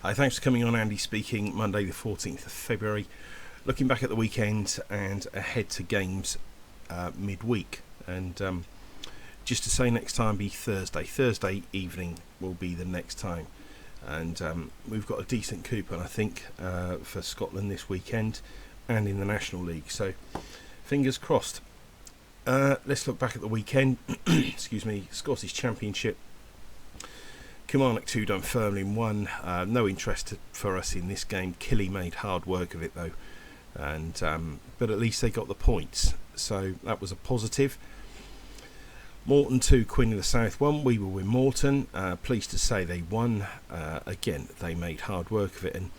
Hi, thanks for coming on. Andy speaking, Monday the 14th of February. Looking back at the weekend and ahead to games midweek. And just to say, next time be Thursday. Thursday evening will be the next time. And we've got a decent coupon, I think, for Scotland this weekend and in the National League. So, fingers crossed. Let's look back at the weekend. Excuse me, Scottish Championship. Kilmarnock 2, Dunfermline 1. No interest for us in this game. Killy made hard work of it though, and but at least they got the points, so that was a positive. Morton 2, Queen of the South 1. We were with Morton. Pleased to say they won. Again, they made hard work of it, and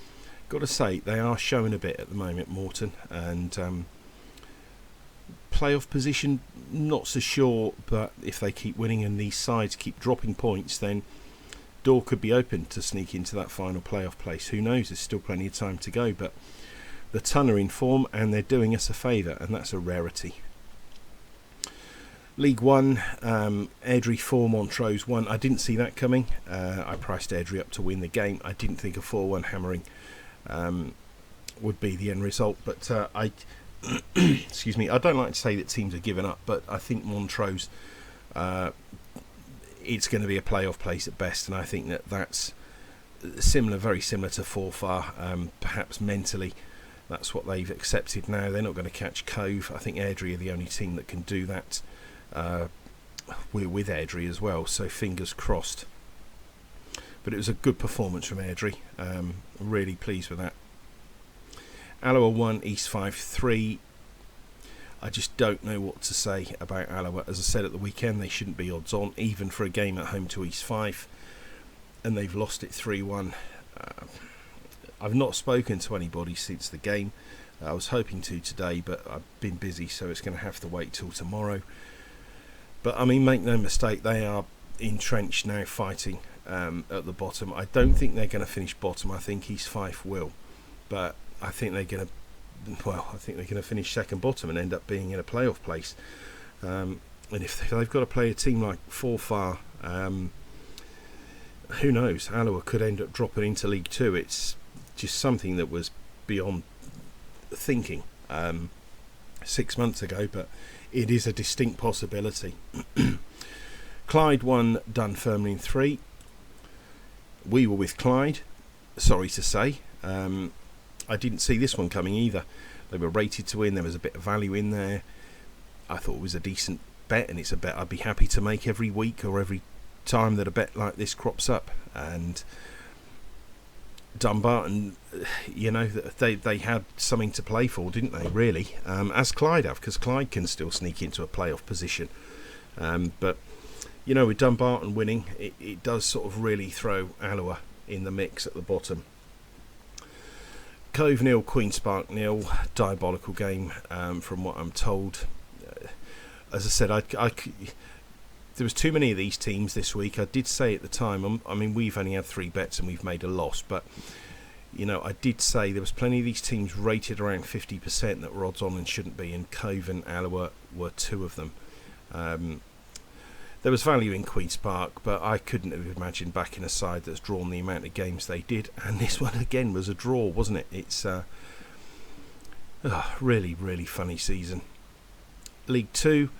got to say they are showing a bit at the moment, Morton, and playoff position not so sure, but if they keep winning and these sides keep dropping points, then door could be open to sneak into that final playoff place. Who knows, there's still plenty of time to go, but the Ton are in form and they're doing us a favour, and that's a rarity. League 1, Airdrie 4, Montrose 1. I didn't see that coming. I priced Airdrie up to win the game. I didn't think a 4-1 hammering would be the end result, but excuse me, I don't like to say that teams are giving up, but I think Montrose, it's going to be a playoff place at best, and I think that's similar, very similar to Forfar. Perhaps mentally, that's what they've accepted now. They're not going to catch Cove. I think Airdrie are the only team that can do that. We're with Airdrie as well, so fingers crossed. But it was a good performance from Airdrie. Really pleased with that. Alloa 1, East 5 3. I just don't know what to say about Alloa. As I said at the weekend, they shouldn't be odds on, even for a game at home to East 5. And they've lost it 3-1. I've not spoken to anybody since the game. I was hoping to today, but I've been busy, so it's going to have to wait till tomorrow. But, I mean, make no mistake, they are entrenched now, fighting at the bottom. I don't think they're going to finish bottom. I think East 5 will. But I think they're going to finish second bottom and end up being in a playoff place. And if they've got to play a team like Forfar, who knows? Alloa could end up dropping into League 2. It's just something that was beyond thinking 6 months ago, but it is a distinct possibility. Clyde 1, Dunfermline 3. We were with Clyde, sorry to say. I didn't see this one coming either. They were rated to win. There was a bit of value in there. I thought it was a decent bet, and it's a bet I'd be happy to make every week or every time that a bet like this crops up. And Dumbarton, you know, they had something to play for, didn't they, really? As Clyde have, because Clyde can still sneak into a playoff position. But, you know, with Dumbarton winning, it does sort of really throw Alloa in the mix at the bottom. Cove 0, Queen's Park 0. Diabolical game, from what I'm told. As I said, there was too many of these teams this week. I did say at the time, I mean, we've only had 3 bets and we've made a loss, but you know, I did say there was plenty of these teams rated around 50% that were odds on and shouldn't be, and Cove and Alloa were 2 of them. There was value in Queen's Park, but I couldn't have imagined backing a side that's drawn the amount of games they did. And this one again was a draw, wasn't it? It's really, really funny season. League 2,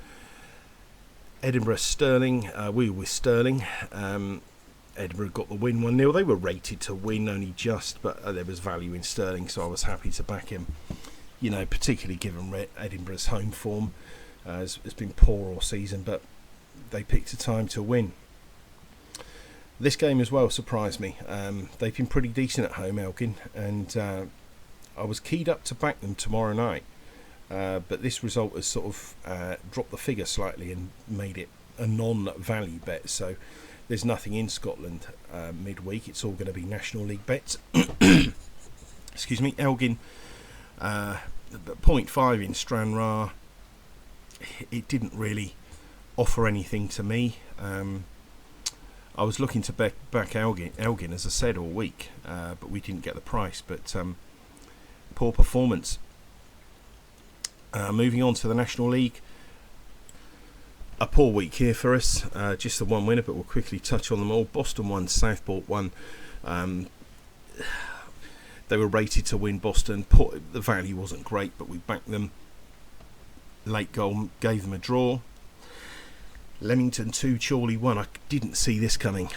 Edinburgh Stirling. We were with Stirling. Edinburgh got the win 1-0. They were rated to win only just, but there was value in Stirling, so I was happy to back him. You know, particularly given Edinburgh's home form has been poor all season, but they picked a time to win. This game as well surprised me. They've been pretty decent at home, Elgin, and I was keyed up to back them tomorrow night. But this result has sort of dropped the figure slightly and made it a non-value bet. So there's nothing in Scotland midweek. It's all going to be National League bets. Excuse me, Elgin. 0.5 in Stranraer. It didn't really offer anything to me. I was looking to back Elgin, as I said, all week, but we didn't get the price. But poor performance. Moving on to the National League. A poor week here for us. Just the one winner, but we'll quickly touch on them all. Boston 1, Southport 1. they were rated to win. Boston, the value wasn't great, but we backed them. Late goal gave them a draw. Leamington 2, Chorley 1. I didn't see this coming.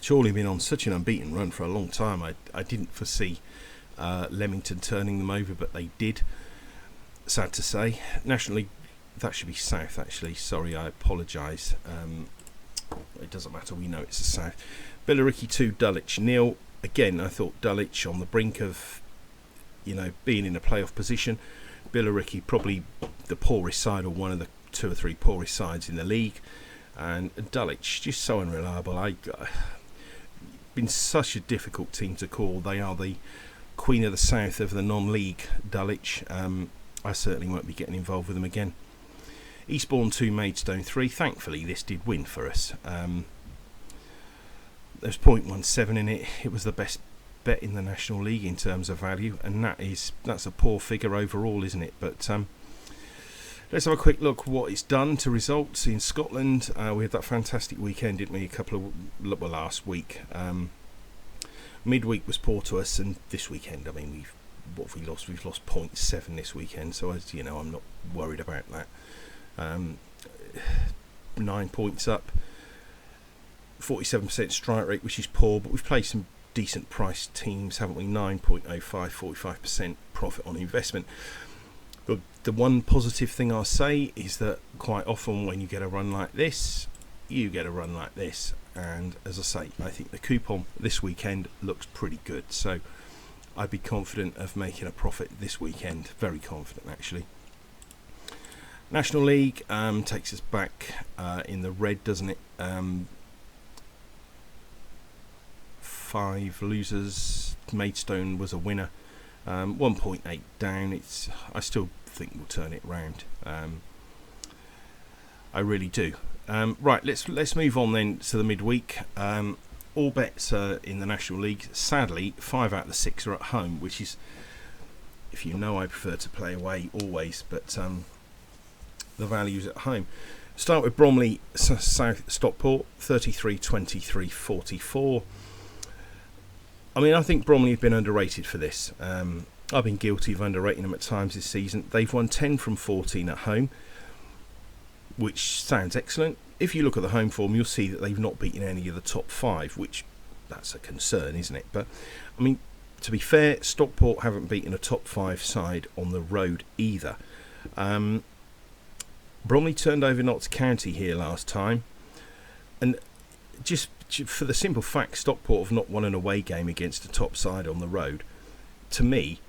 Chorley have been on such an unbeaten run for a long time. I didn't foresee Leamington turning them over, but they did. Sad to say. National League, that should be South actually. Sorry, I apologise. It doesn't matter, we know it's the South. Billericay 2, Dulwich 0. Again, I thought Dulwich on the brink of, being in a playoff position. Billericay probably the poorest side, or one of the 2 or 3 poorest sides in the league. And Dulwich, just so unreliable. Been such a difficult team to call. They are the Queen of the South of the non-league, Dulwich. I certainly won't be getting involved with them again. Eastbourne 2, Maidstone 3. Thankfully, this did win for us. There's 0.17 in it. It was the best bet in the National League in terms of value, and that's a poor figure overall, isn't it? But let's have a quick look what it's done to results in Scotland. We had that fantastic weekend, didn't we? Last week. Midweek was poor to us, and this weekend, what have we lost? We've lost 0.7 this weekend, so as you know, I'm not worried about that. 9 points up, 47% strike rate, which is poor, but we've played some decent price teams, haven't we? 9.05, 45% profit on investment. But the one positive thing I'll say is that quite often when you get a run like this, you get a run like this. And as I say, I think the coupon this weekend looks pretty good. So I'd be confident of making a profit this weekend. Very confident, actually. National League takes us back in the red, doesn't it? 5 losers. Maidstone was a winner. 1.8 down. I still think we'll turn it round. I really do. Right, let's move on then to the midweek. All bets are in the National League. Sadly, 5 out of the 6 are at home, which is, if you know, I prefer to play away always, but the value's at home. Start with Bromley South Stockport, 33-23, 44. I think Bromley have been underrated for this. I've been guilty of underrating them at times this season. They've won 10 from 14 at home, which sounds excellent. If you look at the home form, you'll see that they've not beaten any of the top 5, which that's a concern, isn't it? But to be fair, Stockport haven't beaten a top 5 side on the road either. Bromley turned over Notts County here last time, and just for the simple fact Stockport have not won an away game against a top side on the road, to me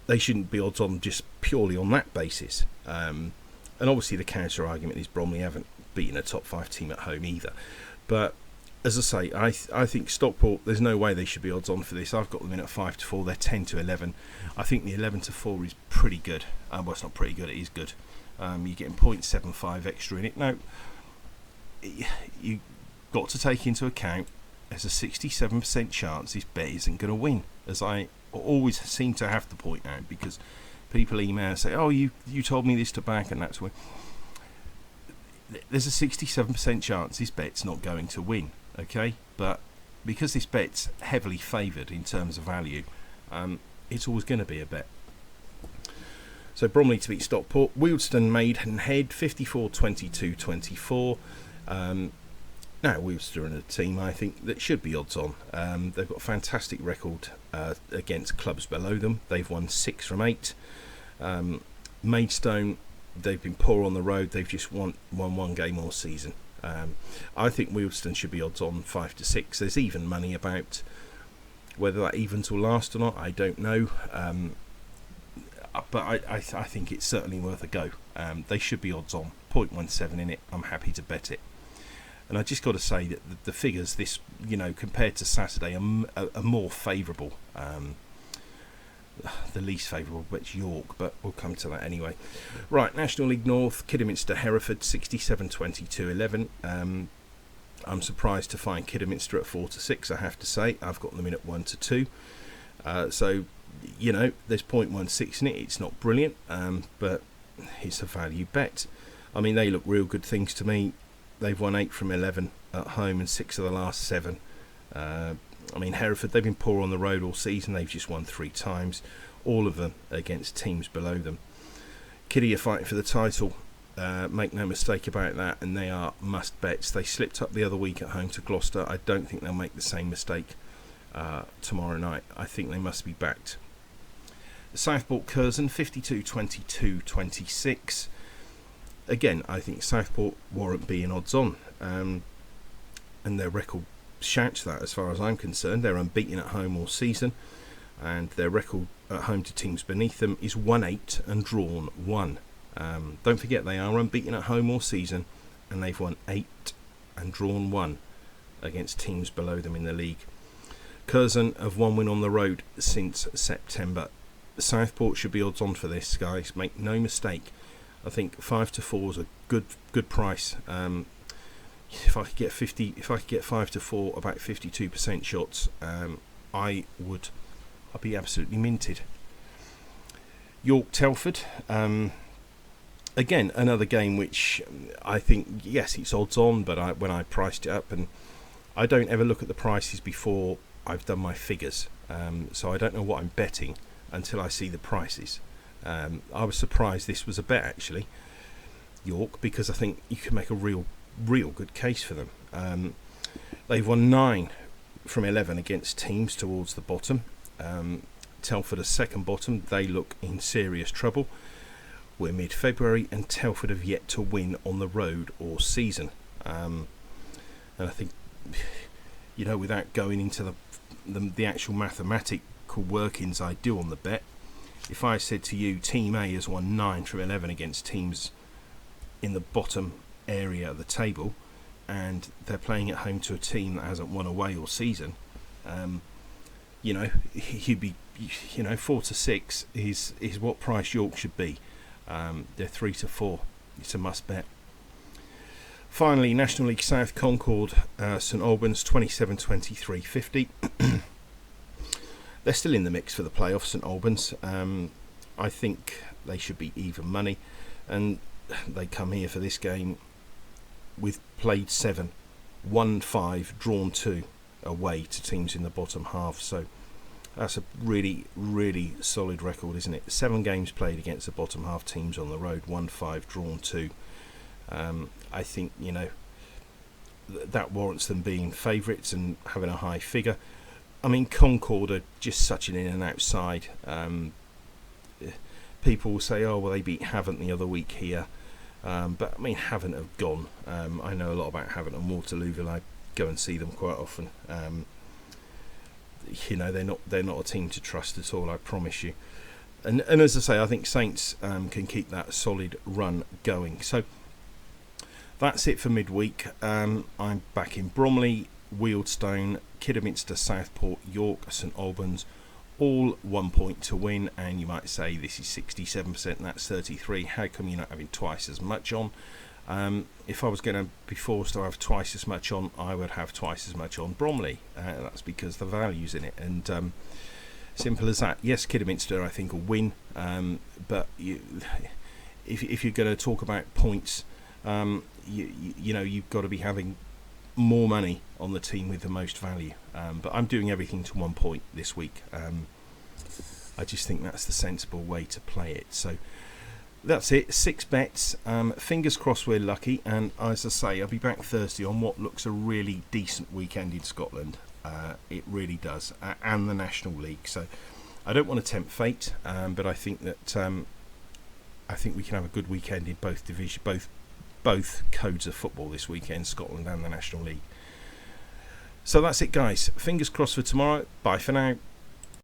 they shouldn't be odds on just purely on that basis. And obviously the counter argument is Bromley haven't beaten a top 5 team at home either. But as I say, I think Stockport, there's no way they should be odds on for this. I've got them in at 5-4. They're 10-11. I think the 11-4 is pretty good. Well, it's not pretty good, it is good. You're getting 0.75 extra in it. Now, you got to take into account there's a 67% chance this bet isn't going to win, as I always seem to have to point out, because people email and say, oh, you told me this to back, and that's when there's a 67% chance this bet's not going to win. Okay, but because this bet's heavily favoured in terms of value, it's always going to be a bet. So Bromley to beat Stockport. Wealdstone Maidenhead 54-22-24. Now Wealdstone are a team I think that should be odds on. They've got a fantastic record against clubs below them. They've won 6 from 8. Maidstone, they've been poor on the road. They've just won one game all season. I think Wealdstone should be odds on 5-6. There's even money about. Whether that evens will last or not, I don't know. But I think it's certainly worth a go. They should be odds on. 0.17 in it. I'm happy to bet it. And I just got to say that the figures this, compared to Saturday, are more favourable. The least favourable bet's York, but we'll come to that anyway. Right, National League North, Kidderminster Hereford 67-22-11. I'm surprised to find Kidderminster at 4-6. I have to say, I've got them in at 1-2. So there's 0.16 in it. It's not brilliant, but it's a value bet. They look real good things to me. They've won 8 from 11 at home and 6 of the last 7. I mean, Hereford, they've been poor on the road all season. They've just won 3 times, all of them against teams below them. Kiddy are fighting for the title. Make no mistake about that, and they are must bets. They slipped up the other week at home to Gloucester. I don't think they'll make the same mistake tomorrow night. I think they must be backed. Southport Curzon 52-22-26. Again, I think Southport warrant being odds on, and their record shouts that as far as I'm concerned. They're unbeaten at home all season, and their record at home to teams beneath them is 1-8 and drawn 1. Don't forget, they are unbeaten at home all season, and they've won 8 and drawn 1 against teams below them in the league. Curzon have 1 win on the road since September. Southport should be odds on for this, guys. Make no mistake. I think 5-4 is a good price. If I could get 5-4, about 52% shots, I'd be absolutely minted. York Telford. Again, another game which I think, yes, it's odds on, but when I priced it up, and I don't ever look at the prices before I've done my figures, so I don't know what I'm betting until I see the prices. I was surprised this was a bet, actually, York, because I think you can make a real good case for them. They've won 9 from 11 against teams towards the bottom. Telford are second bottom. They look in serious trouble. We're mid-February, and Telford have yet to win on the road all season. And I think, without going into the actual mathematical workings I do on the bet, if I said to you Team A has won 9 from 11 against teams in the bottom area of the table, and they're playing at home to a team that hasn't won away all season, you'd be, 4-6 is what price York should be. They're 3-4. It's a must bet. Finally, National League South Concord, St Albans 27-23-50. They're still in the mix for the playoffs, St Albans. I think they should be even money, and they come here for this game with played 7, won 5, drawn 2 away to teams in the bottom half. So that's a really solid record, isn't it? 7 games played against the bottom half teams on the road, won 5, drawn 2. I think that warrants them being favourites and having a high figure. I mean, Concord are just such an in and out side. People will say, oh, well, they beat Havant the other week here. But I mean, Havant have gone. I know a lot about Havant and Waterlooville. I go and see them quite often. They're not a team to trust at all, I promise you. And as I say, I think Saints can keep that solid run going. So that's it for midweek. I'm back in Bromley, Wealdstone, Kidderminster, Southport, York, St Albans, all 1 point to win. And you might say, this is 67% and that's 33. How come you're not having twice as much on? If I was going to be forced to have twice as much on, I would have twice as much on Bromley. That's because the value's in it, and simple as that. Yes, Kidderminster I think will win, but if you're going to talk about points, you've got to be having more money on the team with the most value. But I'm doing everything to 1 point this week. I just think that's the sensible way to play it. So that's it, 6 bets. Fingers crossed we're lucky, and as I say, I'll be back Thursday on what looks a really decent weekend in Scotland. It really does, and the National League. So I don't want to tempt fate, but I think that we can have a good weekend in both division, both codes of football this weekend, Scotland and the National League. So that's it, guys. Fingers crossed for tomorrow. Bye for now.